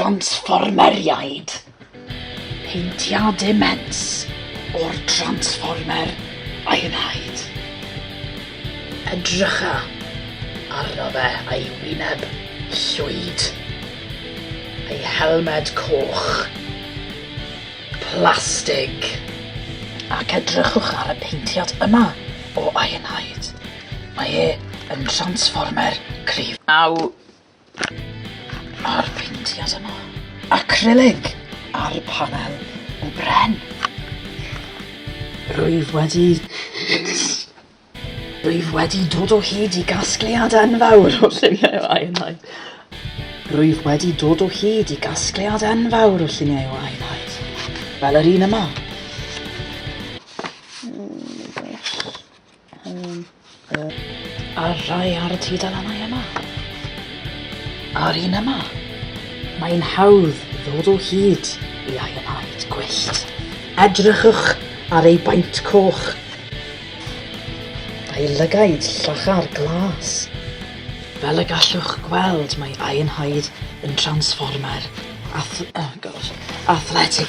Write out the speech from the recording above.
Transfformeriaid. Paentiad immens o'r Transfformer Ironhide. Edrycha arno fe a'i wyneb llwyd, ei helmed coch, plastig, ac edrychwch ar y paentiad yma o Ironhide. Mae e yn transfformer cryf. Aw! A'r paentiad yma. Acrylig ar y panel o bren. Rwyf wedi dod o hyd i gasgliad enfawr o lluniau o Ironhide. Rwyf wedi dod o hyd i gasgliad enfawr o lluniau o Ironhide. Fel yr un yma. A rai ar y tudalennau yma. A'r un yma. Mae'n hawdd ddod o hyd i Ironhide gwyllt. Edrychwch ar ei baint coch. A'i lygaid llachar glas. Fel y gallwch gweld, mae Ironhide yn transfformer athletig.